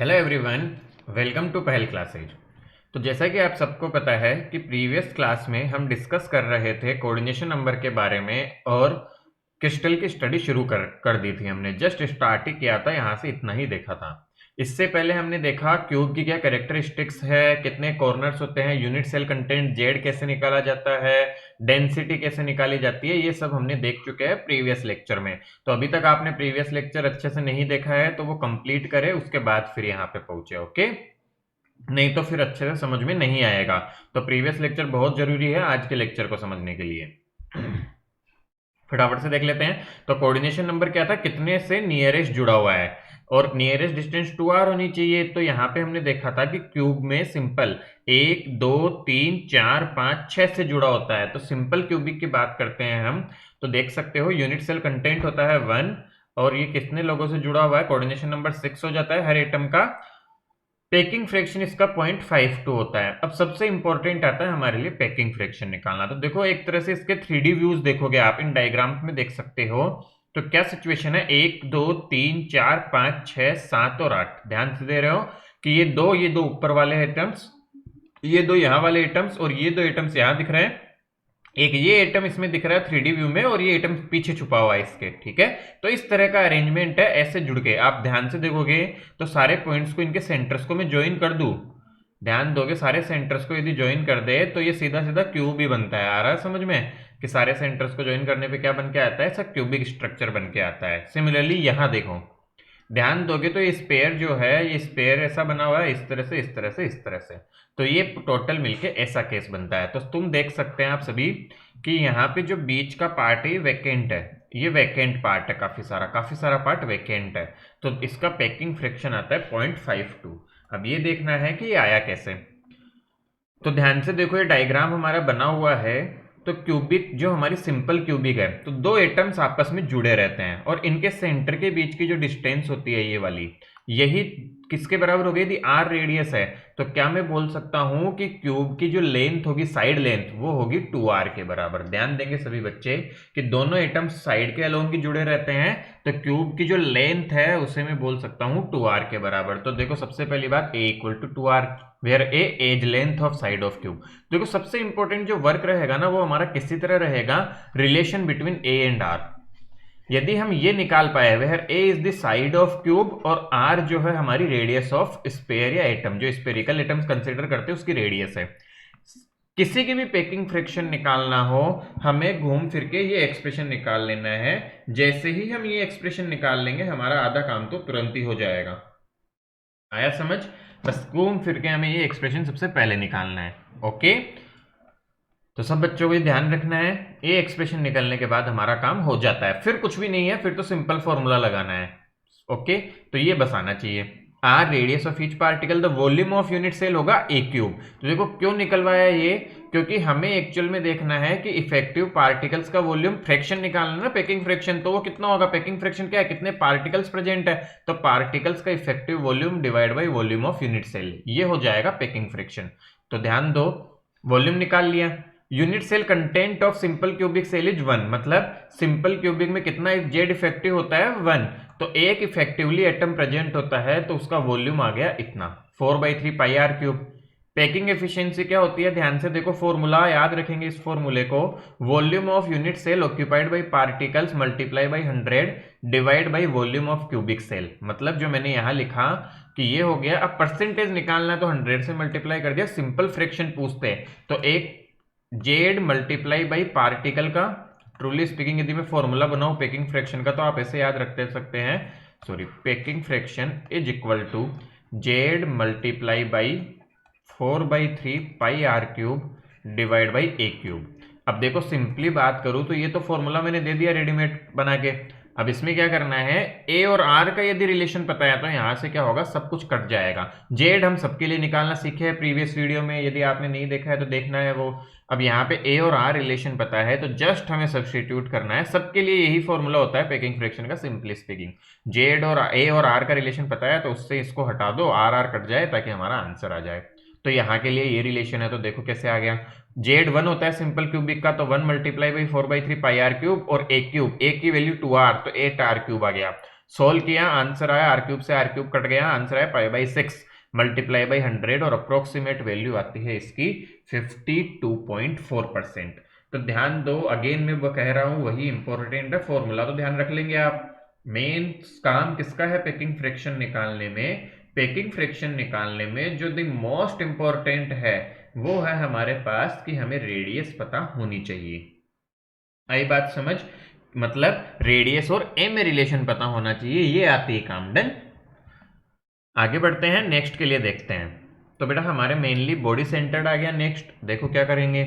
Hello everyone, welcome to पहल classes. तो जैसा कि आप सबको पता है कि प्रीवियस क्लास में हम डिस्कस कर रहे थे कोऑर्डिनेशन नंबर के बारे में और क्रिस्टल की स्टडी शुरू कर दी थी। हमने जस्ट स्टार्ट ही किया था, यहाँ से इतना ही देखा था। इससे पहले हमने देखा क्यूब की क्या कैरेक्टरिस्टिक्स है, कितने कॉर्नर्स होते हैं, यूनिट सेल कंटेंट जेड कैसे निकाला जाता है, डेंसिटी कैसे निकाली जाती है, ये सब हमने देख चुके हैं प्रीवियस लेक्चर में। तो अभी तक आपने प्रीवियस लेक्चर अच्छे से नहीं देखा है तो वो कंप्लीट करें, उसके बाद फिर यहाँ पे पहुंचे। ओके, नहीं तो फिर अच्छे से समझ में नहीं आएगा। तो प्रीवियस लेक्चर बहुत जरूरी है आज के लेक्चर को समझने के लिए। फटाफट से देख लेते हैं। तो कोऑर्डिनेशन नंबर क्या था, कितने से नियरेस्ट जुड़ा हुआ है और नियरेस्ट डिस्टेंस 2r होनी चाहिए। तो यहाँ पे हमने देखा था कि क्यूब में सिंपल 1 2 3 4 5 6 से जुड़ा होता है। तो सिंपल क्यूबिक की बात करते हैं हम, तो देख सकते हो यूनिट सेल कंटेंट होता है 1 और ये कितने लोगों से जुड़ा हुआ है, कोऑर्डिनेशन नंबर 6 हो जाता है हर एटम का। पैकिंग फ्रैक्शन इसका 0.52 होता है। अब सबसे इंपॉर्टेंट आता है हमारे लिए पैकिंग फ्रैक्शन निकालना। तो देखो एक तरह से इसके 3D व्यूज देखोगे आप, इन डायग्राम्स में देख सकते हो। तो क्या सिचुएशन है, 1 2 3 4 5 6 7 और 8। ध्यान से दे रहे हो कि ये दो ऊपर वाले एटम्स, ये दो यहाँ वाले एटम्स और ये दो एटम्स यहाँ दिख रहे हैं। एक ये एटम इसमें दिख रहा है 3D व्यू में और ये एटम पीछे छुपा हुआ है इसके, ठीक है। तो इस तरह का अरेंजमेंट है, ऐसे जुड़ के आप ध्यान से देखोगे तो सारे पॉइंट्स को, इनके सेंटर्स को मैं ज्वाइन कर दूं, ध्यान दोगे सारे सेंटर्स को यदि ज्वाइन कर दे तो ये सीधा सीधा क्यूब ही बनता है। आ रहा है समझ में कि सारे सेंटर्स को ज्वाइन करने पे क्या बन के आता है, ऐसा क्यूबिक स्ट्रक्चर बन के आता है। सिमिलरली यहाँ देखो, ध्यान दोगे तो ये स्पेयर जो है, ये स्पेयर ऐसा बना हुआ है इस तरह से इस तरह से इस तरह से। तो ये टोटल मिलके ऐसा केस बनता है। तो तुम देख सकते हैं आप सभी कि यहाँ पे जो बीच का पार्ट है वैकेंट है, ये वैकेंट पार्ट है, काफी सारा पार्ट वैकेंट है। तो इसका पैकिंग फ्रैक्शन आता है 0.52। अब ये देखना है कि ये आया कैसे। तो ध्यान से देखो, ये डायग्राम हमारा बना हुआ है। तो क्यूबिक जो हमारी सिंपल क्यूबिक है, तो दो एटम्स आपस में जुड़े रहते हैं और इनके सेंटर के बीच की जो डिस्टेंस होती है ये वाली, यही किसके बराबर हो गई थी, आर रेडियस है। तो क्या मैं बोल सकता हूं कि क्यूब की जो लेंथ होगी, साइड लेंथ, वो होगी 2r के बराबर। ध्यान देंगे सभी बच्चे कि दोनों एटम्स साइड के अलोंग ही जुड़े रहते हैं, तो क्यूब की जो लेंथ है उसे मैं बोल सकता हूं 2r के बराबर। तो देखो सबसे पहली बात, a equal to 2r, where a edge length of side of cube. देखो सबसे इंपॉर्टेंट जो वर्क रहेगा ना, वो हमारा किसी तरह रहेगा relation between a and r। यदि हम ये निकाल पाए, where a is the side of cube और r जो है हमारी रेडियस ऑफ स्पेयर या एटम, जो स्पेरिकल एटम्स कंसीडर करते हैं उसकी रेडियस है। किसी की भी पैकिंग फ्रैक्शन निकालना हो, हमें घूम फिर के ये एक्सप्रेशन निकाल लेना है। जैसे ही हम ये एक्सप्रेशन निकाल लेंगे हमारा आधा काम तो तुरंत ही हो जाएगा। आया समझ? बस घूम फिर के हमें ये एक्सप्रेशन सबसे पहले निकालना है। ओके, तो सब बच्चों को ये ध्यान रखना है, ये एक्सप्रेशन निकलने के बाद हमारा काम हो जाता है। फिर कुछ भी नहीं है, फिर तो सिंपल फॉर्मूला लगाना है। ओके, तो ये बस आना चाहिए, r radius of each particle, the volume of unit cell होगा ए क्यूब। तो देखो क्यों निकलवाया ये, क्योंकि हमें एक्चुअल में देखना है कि इफेक्टिव पार्टिकल्स का वॉल्यूम, फ्रैक्शन निकालना है ना, पैकिंग फ्रैक्शन। तो वो कितना होगा, पैकिंग फ्रैक्शन क्या है, कितने पार्टिकल्स प्रेजेंट है, तो पार्टिकल्स का effective volume divide by volume of unit cell, ये हो जाएगा पैकिंग फ्रैक्शन। तो ध्यान दो, वॉल्यूम निकाल लिया। Unit cell content of simple cubic cell is 1, मतलब सिंपल क्यूबिक में कितना जेड इफेक्टिव होता है 1। तो एक इफेक्टिवली एटम प्रेजेंट होता है तो उसका वॉल्यूम आ गया इतना, 4/3 pi r cube. Packing efficiency क्या होती है, ध्यान से देखो, फॉर्मूला याद रखेंगे इस फॉर्मूले को, volume of unit cell occupied by particles multiply by 100 divide by volume of cubic cell. मतलब जो मैंने यहां लिखा कि ये हो गया। अब परसेंटेज निकालना तो 100 से मल्टीप्लाई कर दिया, सिंपल फ्रैक्शन पूछते हैं तो एक जेड मल्टीप्लाई बाई पार्टिकल का, ट्रूली स्पीकिंग यदि मैं फॉर्मूला बनाऊं पैकिंग फ्रैक्शन का तो आप ऐसे याद रखते सकते हैं, sorry, packing fraction is equal to z multiply by 4/3 pi r cube divide by a cube. अब देखो सिंपली बात करूं तो ये तो फॉर्मूला मैंने दे दिया रेडीमेड बना के। अब इसमें क्या करना है, ए और आर का यदि रिलेशन पता है तो यहां से क्या होगा, सब कुछ कट जाएगा। जेड हम सबके लिए निकालना सीखे हैं प्रीवियस वीडियो में, यदि आपने नहीं देखा है तो देखना है वो। अब यहाँ पे ए और आर रिलेशन पता है तो जस्ट हमें सब्स्टिट्यूट करना है। सबके लिए यही फॉर्मूला होता है पैकिंग फ्रैक्शन का, सिंपली स्पीकिंग। जेड और ए और आर का रिलेशन पता है तो उससे इसको हटा दो, आर आर कट जाए ताकि हमारा आंसर आ जाए। तो यहाँ के लिए ये रिलेशन है, तो देखो कैसे आ गया। जेड 1 होता है सिंपल क्यूबिक का, तो 1 multiply by 4/3 pi r cube, और ए क्यूब, ए की वैल्यू 2r तो 8r क्यूब आ गया। सोल्व किया, आंसर आया आर क्यूब से आर क्यूब कट गया, आंसर आया पाई बाई 6 मल्टीप्लाई बाई 100 और अप्रोक्सीमेट वैल्यू आती है इसकी 52.4%। तो ध्यान दो, अगेन मैं वो कह रहा हूं वही इंपॉर्टेंट है, फॉर्मूला तो ध्यान रख लेंगे आप। मेन काम किसका है पेकिंग फ्रैक्शन निकालने में? पेकिंग फ्रैक्शन निकालने में जो द मोस्ट इंपॉर्टेंट है वो है हमारे पास कि हमें रेडियस पता होनी चाहिए। आई बात समझ? मतलब रेडियस और ए में रिलेशन पता होना चाहिए, ये आती है काम। डन। आगे बढ़ते हैं, नेक्स्ट के लिए देखते हैं। तो बेटा हमारे मेनली बॉडी सेंटर्ड आ गया। नेक्स्ट देखो क्या करेंगे।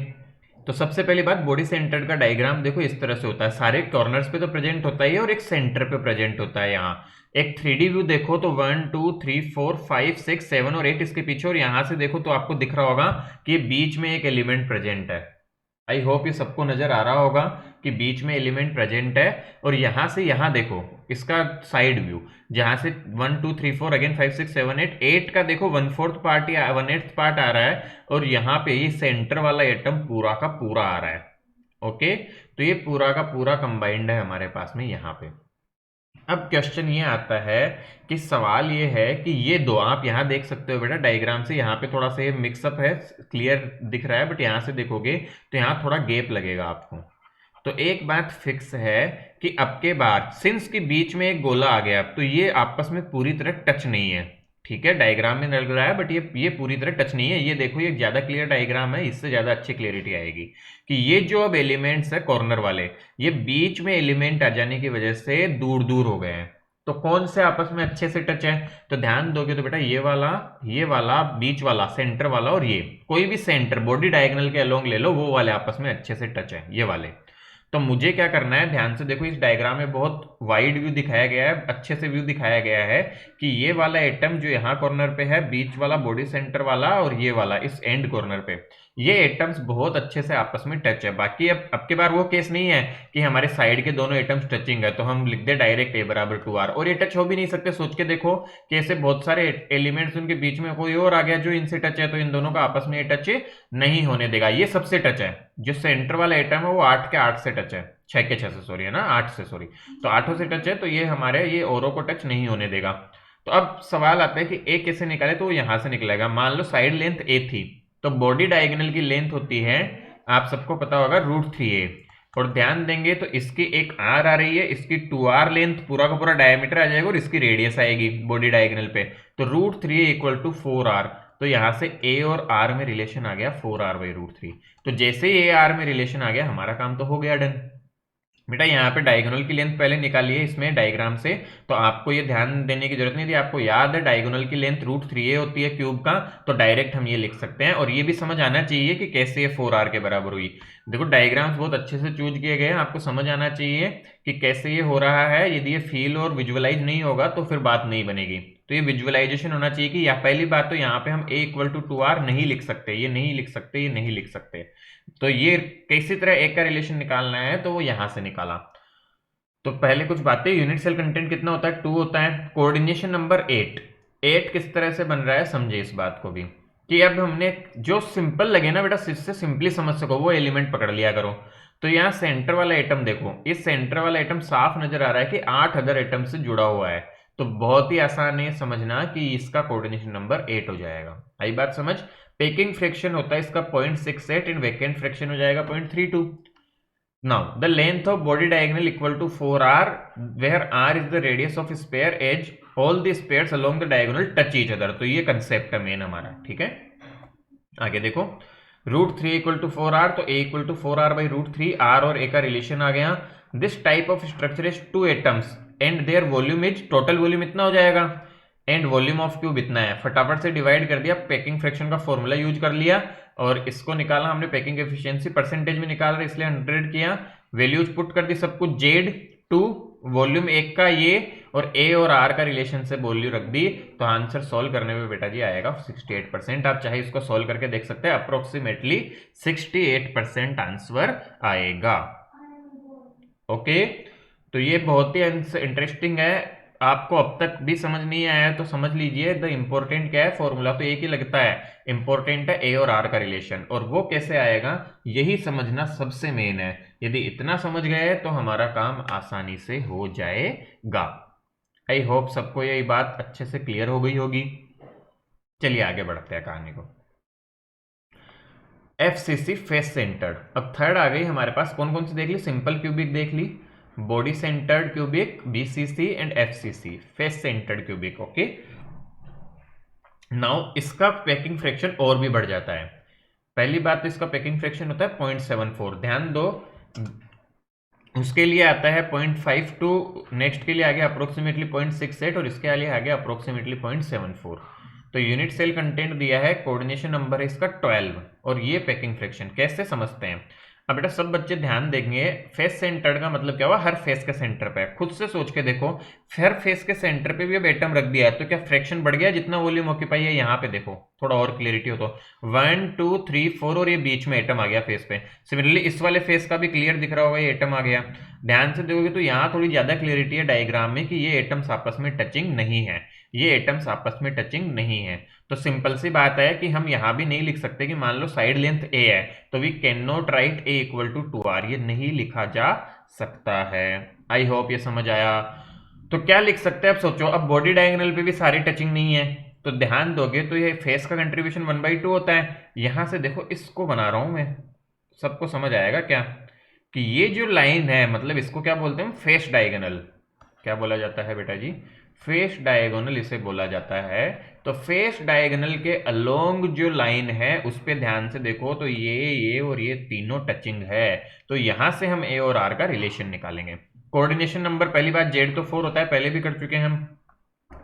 तो सबसे पहली बात, बॉडी सेंटर्ड का डायग्राम देखो इस तरह से होता है, सारे कॉर्नर्स पे तो प्रेजेंट होता ही है और एक सेंटर पे प्रेजेंट होता है। यहाँ एक 3D व्यू देखो तो 1 2 3 4 5 6 7 और 8 इसके पीछे, और यहां से देखो तो आपको दिख रहा होगा कि बीच में एक एलिमेंट प्रेजेंट है। आई होप ये सबको नजर आ रहा होगा कि बीच में एलिमेंट प्रेजेंट है। और यहां से यहां देखो इसका साइड व्यू, जहां से 1 2 3 4 अगेन 5 6 7 8 8 का देखो 1/4 पार्ट या 1/8 पार्ट आ रहा है, और यहाँ पे ये सेंटर वाला एटम पूरा का पूरा आ रहा है। ओके, तो ये पूरा का पूरा कंबाइंड है हमारे पास में यहाँ पे। अब क्वेश्चन ये आता है कि सवाल ये है कि ये दो, आप यहां देख सकते हो बेटा डायग्राम से, यहाँ पे थोड़ा सा ये मिक्सअप है, क्लियर दिख रहा है, बट यहां से देखोगे तो यहाँ थोड़ा गैप लगेगा आपको। तो एक बात फिक्स है कि अब के बाद सिंस के बीच में एक गोला आ गया, तो ये आपस में पूरी तरह टच नहीं है। ठीक है, डायग्राम में लग रहा है बट ये पूरी तरह टच नहीं है। ये देखो ये ज्यादा क्लियर डायग्राम है, इससे ज्यादा अच्छी क्लियरिटी आएगी कि ये जो अब एलिमेंट्स है कॉर्नर वाले, ये बीच में एलिमेंट आ जाने की वजह से दूर दूर हो गए हैं। तो कौन से आपस में अच्छे से टच है? तो ध्यान दोगे तो बेटा ये वाला बीच वाला सेंटर वाला, और ये कोई भी सेंटर बॉडी डायगोनल के अलोंग ले लो, वो वाले आपस में अच्छे से टच है, ये वाले। तो मुझे क्या करना है, ध्यान से देखो, इस डायग्राम में बहुत वाइड व्यू दिखाया गया है, अच्छे से व्यू दिखाया गया है कि ये वाला एटम जो यहाँ कॉर्नर पे है, बीच वाला बॉडी सेंटर वाला, और ये वाला इस एंड कॉर्नर पे, ये एटम्स बहुत अच्छे से आपस में टच है। बाकी अब के बार वो केस नहीं है कि हमारे साइड के दोनों एटम्स टचिंग है तो हम लिख दे डायरेक्ट A बराबर 2R, और ये टच हो भी नहीं सकते। सोच के देखो कि ऐसे बहुत सारे एलिमेंट्स उनके बीच में कोई और आ गया जो इनसे टच है, तो इन दोनों का आपस में ये टच नहीं होने देगा। ये सबसे टच है, जो सेंटर वाला एटम है वो 8 के 8 से टच है, 6 के 6 से, सॉरी है ना, 8 से, सॉरी, तो 8 से टच है, तो ये हमारे ये औरों को टच नहीं होने देगा। तो अब सवाल आता है कि ए कैसे निकाले, तो वो यहां से निकलेगा। मान लो साइड लेंथ ए थी, तो बॉडी डायगोनल की लेंथ होती है, आप सबको पता होगा, √3a, और ध्यान देंगे तो इसकी एक R आ रही है, इसकी 2R लेंथ पूरा का पूरा डायमीटर आ जाएगा, और इसकी रेडियस आएगी बॉडी डायगोनल पे, तो √3a = 4R। तो यहां से A और R में रिलेशन आ गया 4R/√3। तो जैसे ही A R में रिलेशन आ गया, हमारा काम तो हो गया डन। बेटा यहाँ पे डायगोनल की लेंथ पहले निकालिए इसमें डायग्राम से, तो आपको ये ध्यान देने की जरूरत नहीं थी, आपको याद है डायगोनल की लेंथ √3a होती है क्यूब का, तो डायरेक्ट हम ये लिख सकते हैं। और ये भी समझ आना चाहिए कि कैसे ये 4R के बराबर हुई। देखो डायग्राम्स बहुत अच्छे से चूज किए गए हैं, आपको समझ आना चाहिए कि कैसे ये हो रहा है। यदि ये फील और विजुअलाइज नहीं होगा तो फिर बात नहीं बनेगी, तो ये विजुअलाइजेशन होना चाहिए कि या पहली बात तो यहाँ पे हम A = 2R नहीं लिख सकते, ये नहीं लिख सकते, ये नहीं लिख सकते। तो ये किसी तरह एक का रिलेशन निकालना है, तो वो यहां से निकाला। तो पहले कुछ बातें, यूनिट सेल कंटेंट कितना होता है? 2 होता है। कोऑर्डिनेशन नंबर 8 किस तरह से बन रहा है समझे इस बात को भी, कि अब हमने जो सिंपल लगे ना बेटा, जिससे सिंपली समझ सको, वो एलिमेंट पकड़ लिया करो। तो यहाँ सेंटर वाला एटम देखो, इस सेंटर वाला एटम साफ नजर आ रहा है कि 8 अदर एटम से जुड़ा हुआ है, तो बहुत ही आसान है समझना कि इसका कोऑर्डिनेशन नंबर 8 हो जाएगा। आई बात समझ? पेकिंग फ्रैक्शन होता है इसका 0.68 एंड वेकेंट फ्रैक्शन हो जाएगा 0.32। Now, the length of body diagonal = 4R, where R is the radius of sphere edge, all the spheres along the diagonal touch each other। तो ये कंसेप्ट है मेन हमारा, ठीक है। आगे देखो, √3 = 4R, तो A = 4R/√3, R और A का रिलेशन आ गया। This type of structure is 2 atoms and there volume is, total volume इतना हो जाएगा, एंड वॉल्यूम ऑफ क्यूब इतना है। फटाफट से डिवाइड कर दिया, पेकिंग फ्रैक्शन का फॉर्मूला यूज कर लिया, और इसको निकाला हमने, पेकिंग एफिशिएंसी परसेंटेज में निकाल रहे इसलिए 100 किया, वैल्यूज पुट कर दी सब कुछ, Z2 वॉल्यूम 1 का ये, और A और R का रिलेशन से वैल्यू रख दी, तो आंसर सॉल्व करने में बेटा जी आएगा 68%। आप चाहे इसको सॉल्व करके देख सकते हैं, अप्रोक्सीमेटली 68% आंसर आएगा। ओके, तो ये बहुत ही इंटरेस्टिंग है। आपको अब तक भी समझ नहीं आया तो समझ लीजिए, द इंपॉर्टेंट क्या है, फॉर्मूला तो एक ही लगता है, इंपॉर्टेंट है A और R का रिलेशन, और वो कैसे आएगा यही समझना सबसे मेन है। यदि इतना समझ गए तो हमारा काम आसानी से हो जाएगा। आई होप सबको यही बात अच्छे से क्लियर हो गई होगी। चलिए आगे बढ़ते हैं कहानी को। FCC face centred. अब थर्ड आ गई हमारे पास, कौन कौन सी देख ली? सिंपल क्यूबिक देख ली, body centred cubic BCC and FCC face centred cubic. Okay, now इसका पैकिंग फ्रैक्शन और भी बढ़ जाता है। पहली बात तो इसका पैकिंग फ्रैक्शन होता है 0.74, ध्यान दो। उसके लिए आता है 0.52, नेक्स्ट के लिए आ गया अप्रोक्सीमेटली 0.68 और इसके लिए आ गया अप्रोक्सीमेटली 0.74। तो यूनिट सेल कंटेंट दिया है, कोऑर्डिनेशन नंबर है इसका 12 और ये पैकिंग फ्रैक्शन कैसे समझते हैं। अब बेटा सब बच्चे ध्यान देंगे, फेस सेंटर्ड का मतलब क्या हुआ? हर फेस के सेंटर पे। खुद से सोच के देखो, हर फेस के सेंटर पे भी अब एटम रख दिया है तो क्या फ्रैक्शन बढ़ गया जितना वॉल्यूम ऑक्यूपाई है? यहाँ पे देखो थोड़ा और क्लियरिटी हो तो 1 2 3 4 और ये बीच में एटम आ गया फेस पे। सिमिलरली इस वाले फेस का भी क्लियर दिख रहा होगा, ये एटम आ गया। ध्यान से देखोगे तो यहाँ थोड़ी ज्यादा क्लियरिटी है डायग्राम में कि ये एटम्स आपस में टचिंग नहीं है, ये एटम्स आपस में टचिंग नहीं है। तो सिंपल सी बात है कि हम यहां भी नहीं लिख सकते कि मान लो साइड लेंथ ए है तो we can not write a equal to 2r, ये नहीं लिखा जा सकता है। आई होप ये समझ आया। तो क्या लिख सकते हैं? अब सोचो, अब बॉडी डायगोनल पे भी सारी टचिंग नहीं है तो ध्यान दोगे तो ये फेस का कंट्रीब्यूशन 1/2 होता है। यहां से देखो इसको बना रहा हूं मैं, सबको समझ आएगा क्या कि ये जो लाइन है मतलब इसको क्या बोलते हैं? Face diagonal. क्या बोला जाता है बेटा जी? फेस डायगोनल इसे बोला जाता है। तो फेस डायगोनल के अलोंग जो लाइन है उस पे ध्यान से देखो तो ये और ये तीनों टचिंग है। तो यहां से हम ए और आर का रिलेशन निकालेंगे। कोऑर्डिनेशन नंबर, पहली बात जेड तो 4 होता है, पहले भी कर चुके हैं हम।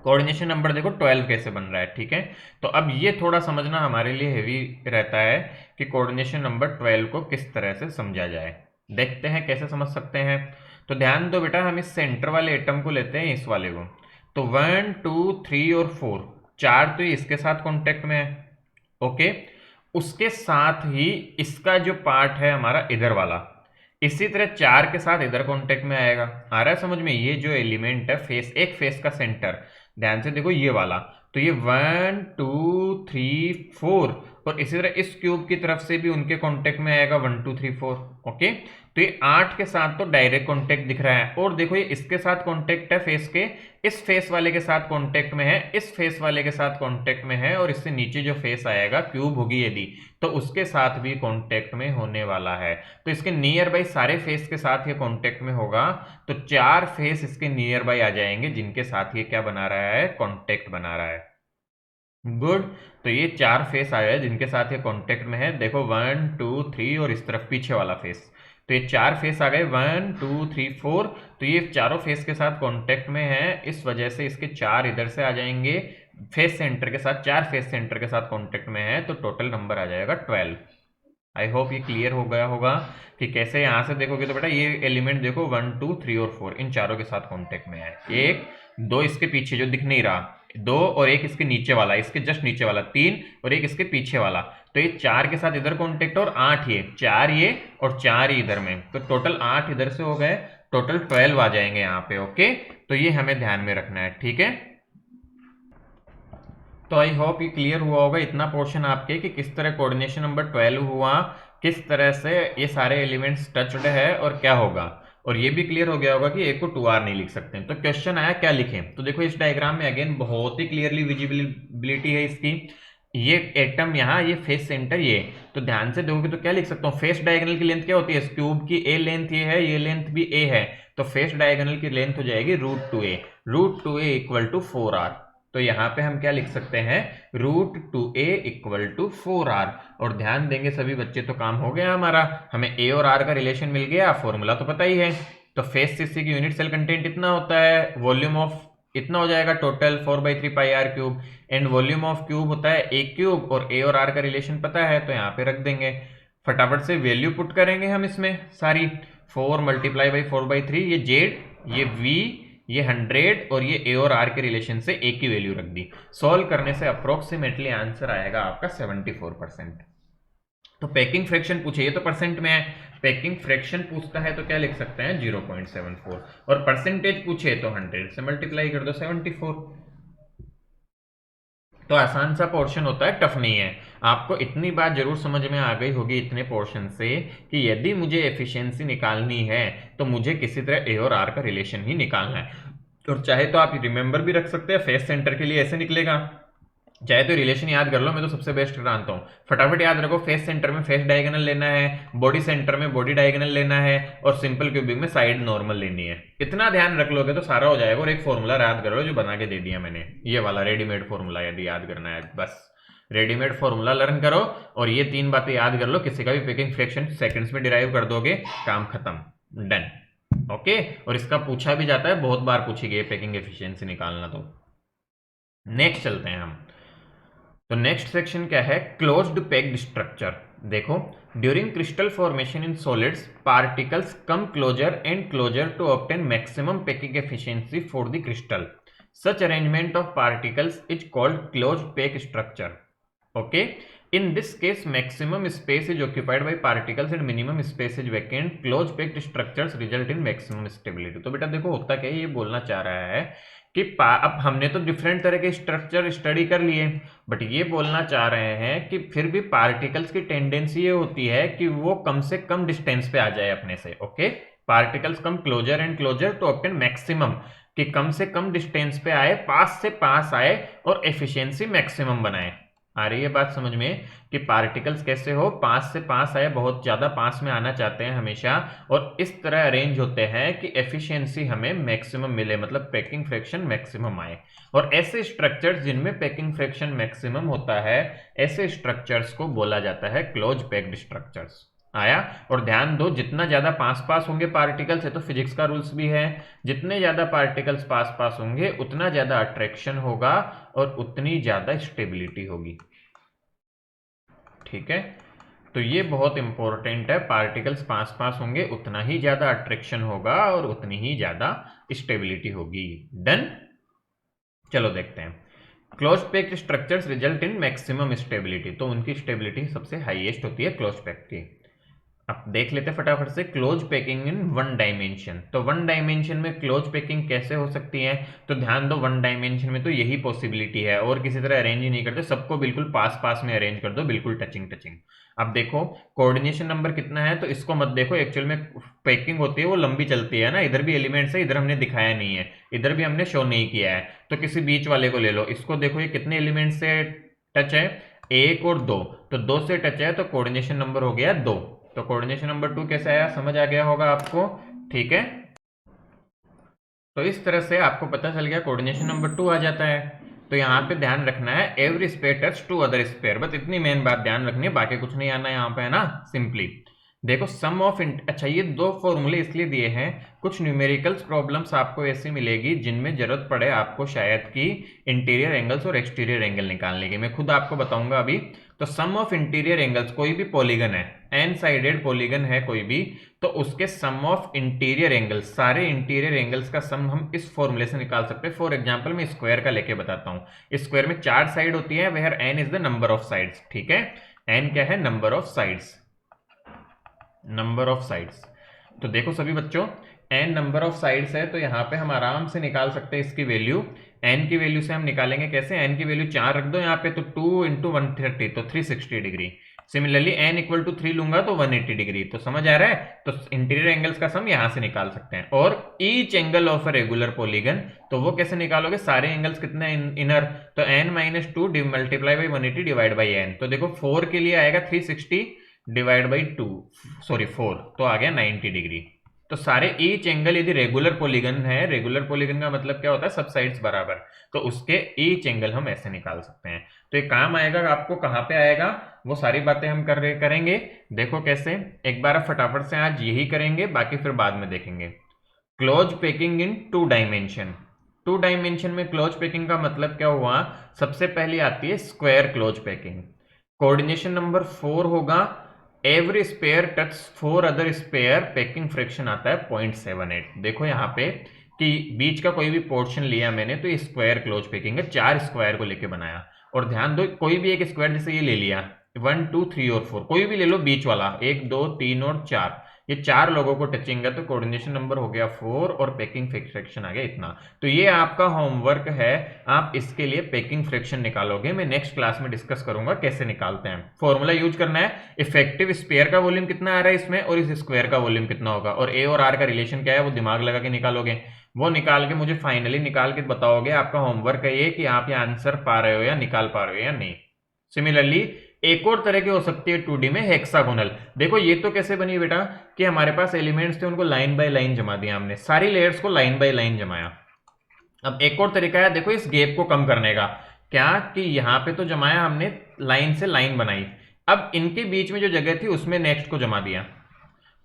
कोऑर्डिनेशन नंबर देखो 12 कैसे बन रहा है, ठीक है। तो अब ये थोड़ा समझना हमारे लिए हेवी रहता है कि कोऑर्डिनेशन नंबर 12 को किस तरह से समझा जाए। देखते हैं कैसे समझ सकते हैं। तो ध्यान दो बेटा, हम इस सेंटर वाले एटम को लेते हैं, इस वाले को। तो 1 2 3 और 4, 4 तो इसके साथ कॉन्टेक्ट में है। ओके, उसके साथ ही इसका जो पार्ट है हमारा इधर वाला, इसी तरह 4 के साथ इधर कॉन्टेक्ट में आएगा। आ रहा है समझ में? ये जो एलिमेंट है फेस, एक फेस का सेंटर, ध्यान से देखो ये वाला, तो ये 1 2 3 4 और इसी तरह इस क्यूब की तरफ से भी उनके कांटेक्ट में आएगा 1 2 3 4। ओके, तो ये 8 के साथ तो डायरेक्ट कांटेक्ट दिख रहा है और देखो ये इसके साथ कांटेक्ट है फेस के, इस फेस वाले के साथ कांटेक्ट में है, इस फेस वाले के साथ कांटेक्ट में है और इससे नीचे जो फेस आएगा क्यूब होगी यदि तो उसके साथ भी कांटेक्ट में होने वाला है। तो इसके नियर बाई सारे फेस के साथ ये कांटेक्ट में होगा तो 4 फेस इसके नियर बाई आ जाएंगे जिनके साथ ये क्या बना रहा है? कांटेक्ट बना रहा है। गुड, तो ये 4 फेस आया है जिनके साथ ये कांटेक्ट में है। देखो 1 2 3 और इस तरफ पीछे वाला फेस, तो ये 4 फेस आ गए 1 2 3 4। तो ये चारों फेस के साथ कांटेक्ट में है, इस वजह से इसके 4 इधर से आ जाएंगे फेस सेंटर के साथ, 4 फेस सेंटर के साथ कांटेक्ट में है तो टोटल नंबर आ जाएगा 12। आई होप ये क्लियर हो गया होगा कि कैसे। यहां से देखोगे तो बेटा ये एलिमेंट देखो 1 2 3 और 4 इन चारों के साथ कांटेक्ट में है। एक दो इसके पीछे जो दिख नहीं रहा, 2 और एक इसके नीचे वाला, इसके जस्ट नीचे वाला 3 और एक इसके पीछे वाला, तो ये 4 के साथ इधर कांटेक्ट और 8 ये, 4 ये और 4 ही इधर में, तो टोटल 8 इधर से हो गए, टोटल 12 आ जाएंगे यहाँ पे। ओके, तो ये हमें ध्यान में रखना है, ठीक है। तो आई होप ये क्लियर हुआ होगा इतना पोर्शन आपके कि किस तरह कोऑर्डिनेशन नंबर 12 हुआ, किस तरह से ये सारे एलिमेंट्स टच्ड है और क्या होगा। और ये भी क्लियर हो गया होगा कि एक को 2r नहीं लिख सकते। तो क्वेश्चन आया क्या लिखें, तो देखो इस डायग्राम में अगेन बहुत ही क्लियरली विजिबिलिटी है इसकी। ये एटम यहाँ, ये फेस सेंटर ये, तो ध्यान से देखोगे तो क्या लिख सकता हूँ? फेस डायगोनल की लेंथ क्या होती है? इस क्यूब की ए लेंथ ये है, ये लेंथ भी ए है, तो फेस डायगोनल की लेंथ हो जाएगी √2a, √2a equal to 4r। तो यहाँ पे हम क्या लिख सकते हैं? √2a equal to 4r। और ध्यान देंगे सभी बच्चे तो काम हो गया हमारा, हमें a और r का रिलेशन मिल गया, फॉर्मूला तो पता ही है। तो फेस सीसी की यूनिट सेल कंटेंट इतना होता है, वॉल्यूम ऑफ इतना हो जाएगा total 4/3 pi r cube, and volume of cube होता है a क्यूब, और a और r का रिलेशन पता है तो यहाँ पे रख देंगे। फटाफट से वैल्यू पुट करेंगे हम इसमें सारी, 4 मल्टीप्लाई बाई 4/3, ये जेड, ये v, ये 100 और ये a और r के रिलेशन से a की वैल्यू रख दी। सॉल्व करने से अप्रोक्सीमेटली आंसर आएगा आपका 74%। तो पैकिंग फ्रैक्शन पूछे, ये तो परसेंट में है, पैकिंग फ्रैक्शन पूछता है तो क्या लिख सकते हैं? 0.74, और परसेंटेज पूछे तो 100 से मल्टीप्लाई कर दो 74। तो आसान सा पोर्शन होता है, टफ नहीं है। आपको इतनी बात जरूर समझ में आ गई होगी इतने पोर्शन से कि यदि मुझे एफिशिएंसी निकालनी है तो मुझे किसी तरह ए और आर का रिलेशन ही निकालना है। और चाहे तो आप रिमेंबर भी रख सकते हैं, फेस सेंटर के लिए ऐसे निकलेगा, चाहे तो रिलेशन याद कर लो, मैं तो सबसे बेस्ट जानता हूँ। फटाफट याद रखो, फेस सेंटर में फेस डायगोनल लेना है, बॉडी सेंटर में बॉडी डायगोनल लेना है, और सिंपल क्यूबिक में साइड नॉर्मल लेनी है। इतना ध्यान रख लोगे तो सारा हो जाएगा। और एक फॉर्मूला याद करो जो बना के दे दिया मैंने, ये वाला रेडीमेड फॉर्मूला यदि याद करना है, बस रेडीमेड फॉर्मूला लर्न करो और ये 3 बातें याद कर लो, किसी का भी पैकिंग फ्रैक्शन सेकंड्स में डिराइव कर दोगे, काम खत्म, डन। ओके, और इसका पूछा भी जाता है, बहुत बार पूछी गई पैकिंग एफिशिएंसी निकालना। तो नेक्स्ट चलते हैं हम। तो नेक्स्ट सेक्शन क्या है, क्लोज्ड पैक्ड स्ट्रक्चर। देखो, during crystal formation in solids particles come closer and closer to obtain maximum packing efficiency for the crystal. Such arrangement of particles is called closed pack structure. Okay, in this case maximum space is occupied by particles and minimum space is vacant. Closed packed structures result in maximum stability। तो बेटा देखो होता क्या है, ये बोलना चाह रहा है कि अब हमने तो डिफरेंट तरह के स्ट्रक्चर स्टडी कर लिए, बट ये बोलना चाह रहे हैं कि फिर भी पार्टिकल्स की टेंडेंसी ये होती है कि वो कम से कम डिस्टेंस पे आ जाए अपने से। Okay, particles come closer and closer to obtain maximum, कि कम से कम डिस्टेंस पे आए, पास से पास आए और एफिशिएंसी मैक्सिमम बनाए। आ रही है बात समझ में कि पार्टिकल्स कैसे हो, पास से पास आए, बहुत ज्यादा पास में आना चाहते हैं हमेशा, और इस तरह अरेंज होते हैं कि एफिशिएंसी हमें मैक्सिमम मिले, मतलब पैकिंग फ्रैक्शन मैक्सिमम आए। और ऐसे स्ट्रक्चर्स जिनमें पैकिंग फ्रैक्शन मैक्सिमम होता है, ऐसे स्ट्रक्चर्स को बोला जाता है क्लोज पैक्ड स्ट्रक्चर्स। आया? और ध्यान दो, जितना ज्यादा पास पास होंगे पार्टिकल्स, है तो फिजिक्स का रूल्स भी है, जितने ज्यादा पार्टिकल्स पास पास होंगे उतना ज्यादा अट्रैक्शन होगा और उतनी ज्यादा स्टेबिलिटी होगी। ठीक है, तो ये बहुत इंपॉर्टेंट है, पार्टिकल्स पास पास होंगे उतना ही ज्यादा अट्रैक्शन होगा और उतनी ही ज्यादा स्टेबिलिटी होगी। डन, चलो देखते हैं। Close packed structures result in maximum stability, तो उनकी स्टेबिलिटी सबसे हाईएस्ट होती है क्लोज पैक्ड की। अब देख लेते हैं फटाफट से, close packing in one dimension. तो वन डायमेंशन में क्लोज पैकिंग कैसे हो सकती है, तो ध्यान दो, वन डायमेंशन में तो यही पॉसिबिलिटी है, और किसी तरह अरेंज ही नहीं करते, सबको बिल्कुल पास पास में अरेंज कर दो, बिल्कुल टचिंग टचिंग। अब देखो कोऑर्डिनेशन नंबर कितना है, तो इसको मत देखो, एक्चुअल में पैकिंग होती है वो लंबी चलती है ना, इधर भी एलिमेंट्स है, इधर हमने दिखाया नहीं है, इधर भी हमने शो नहीं किया है, तो किसी बीच वाले को ले लो, इसको देखो ये कितने एलिमेंट से टच है, 1 और 2, तो 2 से टच है तो कोऑर्डिनेशन नंबर हो गया 2। तो कोऑर्डिनेशन नंबर 2 कैसे आया, समझ आ गया होगा आपको। ठीक है, तो इस तरह से आपको पता चल गया कोऑर्डिनेशन नंबर 2 आ जाता है। तो यहाँ पे ध्यान रखना है, every sphere touch to other sphere, बस इतनी मेन बात ध्यान रखनी है, बाकी कुछ नहीं आना यहाँ पे, है ना। सिंपली देखो सम ऑफ, अच्छा ये 2 फॉर्मूले इसलिए दिए हैं, कुछ न्यूमेरिकल्स प्रॉब्लम्स आपको ऐसी मिलेगी जिनमें जरूरत पड़े आपको शायद कि इंटीरियर एंगल्स और एक्सटीरियर एंगल निकालने की, मैं खुद आपको बताऊंगा अभी। तो सम ऑफ इंटीरियर एंगल्स, कोई भी पॉलीगन है, एन साइडेड पॉलीगन है कोई भी, तो उसके सम ऑफ इंटीरियर एंगल्स, सारे इंटीरियर एंगल्स का सम हम इस फॉर्मूले से निकाल सकते हैं। फॉर एग्जांपल मैं स्क्वायर का लेके बताता हूँ, स्क्वायर में 4 साइड होती है, where n is the number of sides. ठीक है, एन क्या है, number of sides, number of sides. तो देखो सभी बच्चों, एन नंबर ऑफ साइड्स है, तो यहाँ पे हम आराम से निकाल सकते हैं इसकी वैल्यू। एन की वैल्यू से हम निकालेंगे कैसे, एन की वैल्यू 4 रख दो यहाँ पे, तो 2 इंटू 130, तो 360 डिग्री। सिमिलरली एन इक्वल टू 3 लूंगा तो 180 डिग्री। तो समझ आ रहा है, तो इंटीरियर एंगल्स का सम यहां से निकाल सकते हैं। और each angle of a regular polygon, तो वो कैसे निकालोगे, सारे एंगल्स कितने इनर, तो n minus 2 multiply by 180 divide by n. तो देखो 4 के लिए आएगा 360 डिवाइड बाई 2, सॉरी 4, तो आ गया 90 डिग्री। तो सारे ईच एंगल यदि रेगुलर पॉलीगन है, रेगुलर पॉलीगन का मतलब क्या होता है, सब साइड्स बराबर, तो उसके ईच एंगल हम ऐसे निकाल सकते हैं। तो ये काम आएगा आपको, कहाँ पे आएगा, वो सारी बातें हम करेंगे। देखो कैसे, एक बार फटाफट से आज यही करेंगे, बाकी फिर बाद में देखेंगे। Close packing in 2 dimension. 2 dimension में क्लोज पैकिंग का मतलब क्या हुआ, सबसे पहले आती है square close packing. Coordination number 4 होगा, every sphere touch 4 other sphere, packing fraction आता है 0.78। देखो यहाँ पे कि बीच का कोई भी पोर्शन लिया मैंने, तो ये स्क्वायर क्लोज पैकिंग है, 4 स्क्वायर को लेके बनाया। और ध्यान दो, कोई भी एक स्क्वायर जैसे ये ले लिया, 1 2 3 और 4, कोई भी ले लो बीच वाला, 1 2 3 और 4, ये 4 लोगों को टचिंग है, तो कोऑर्डिनेशन नंबर हो गया 4 और पैकिंग फ्रैक्शन आ गया इतना। तो ये आपका होमवर्क है, आप इसके लिए पैकिंग फ्रैक्शन निकालोगे। मैं नेक्स्ट क्लास में डिस्कस करूंगा कैसे निकालते हैं। फॉर्मूला यूज करना है, इफेक्टिव स्पेयर का वॉल्यूम कितना आ रहा है इसमें और इस स्क्वायर का वॉल्यूम कितना होगा, और ए और आर का रिलेशन क्या है वो दिमाग लगा के निकालोगे। वो निकाल के मुझे फाइनली निकाल के बताओगे। आपका होमवर्क है ये कि आप ये आंसर पा रहे हो या निकाल पा रहे हो या नहीं। सिमिलरली एक और तरह की हो सकती है 2D में, हेक्सागोनल। देखो ये तो कैसे बनी बेटा कि हमारे पास एलिमेंट्स थे, उनको लाइन बाय लाइन जमा दिया हमने, सारी लेयर्स को लाइन बाय लाइन जमाया। अब एक और तरीका है देखो इस गैप को कम करने का, क्या कि यहां पे तो जमाया हमने, लाइन से लाइन बनाई, अब इनके बीच में जो जगह थी उसमें नेक्स्ट को जमा दिया।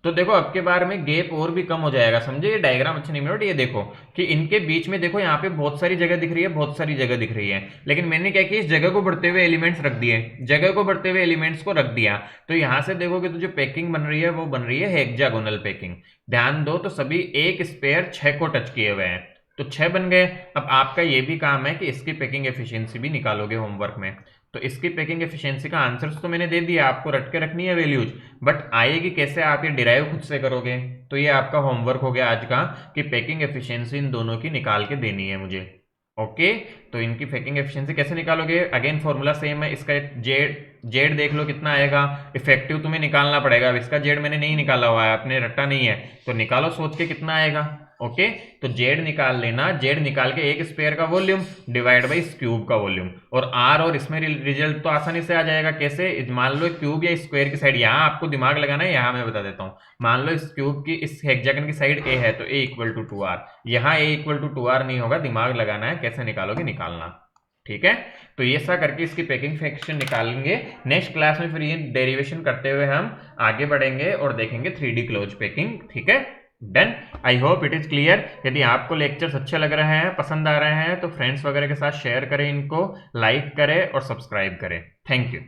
तो देखो अब के बार में गैप और भी कम हो जाएगा। समझे, ये डायग्राम अच्छा नहीं बना। ये देखो कि इनके बीच में देखो यहाँ पे बहुत सारी जगह दिख रही है, बहुत सारी जगह दिख रही है, लेकिन मैंने क्या किया, इस जगह को बढ़ते हुए एलिमेंट्स रख दिए, जगह को बढ़ते हुए एलिमेंट्स को रख दिया। तो यहां से देखोगे तो जो पैकिंग बन रही है वो बन रही है हेक्सागोनल पैकिंग। ध्यान दो, तो सभी एक स्पेयर 6 को टच किए हुए हैं, तो 6 बन गए। अब आपका ये भी काम है कि इसकी पैकिंग एफिशिएंसी भी निकालोगे होमवर्क में। तो इसकी पैकिंग एफिशिएंसी का आंसर तो मैंने दे दिया, आपको रट के रखनी है वैल्यूज, बट आएगी कैसे, आप ये डिराइव खुद से करोगे। तो ये आपका होमवर्क हो गया आज का कि पैकिंग एफिशिएंसी इन दोनों की निकाल के देनी है मुझे। ओके, तो इनकी पैकिंग एफिशिएंसी कैसे निकालोगे, अगेन फॉर्मूला सेम है। इसका जेड देख लो कितना आएगा, इफेक्टिव तुम्हें निकालना पड़ेगा। अब इसका जेड मैंने नहीं निकाला हुआ है, आपने रट्टा नहीं है, तो निकालो सोच के कितना आएगा। ओके, तो जेड निकाल लेना, जेड निकाल के एक स्पेयर का वॉल्यूम डिवाइड बाई इस क्यूब का वॉल्यूम, और आर और इसमें रिजल्ट तो आसानी से आ जाएगा। कैसे, मान लो क्यूब या स्क्वायर की साइड, यहाँ आपको दिमाग लगाना है, यहाँ मैं बता देता हूँ। मान लो इस क्यूब की, इस हेक्सागन की साइड ए है, तो ए इक्वल टू 2r, यहाँ ए इक्वल टू 2r नहीं होगा, दिमाग लगाना है, कैसे निकालोगे निकालना। ठीक है, तो ये सा करके इसकी पैकिंग फ्रैक्शन निकालेंगे। नेक्स्ट क्लास में फिर ये डेरिवेशन करते हुए हम आगे बढ़ेंगे और देखेंगे 3D क्लोज पैकिंग। ठीक है, done. I hope it is clear. यदि आपको लेक्चर्स अच्छे लग रहे हैं, पसंद आ रहे हैं, तो फ्रेंड्स वगैरह के साथ शेयर करें, इनको लाइक करें और सब्सक्राइब करें। Thank you.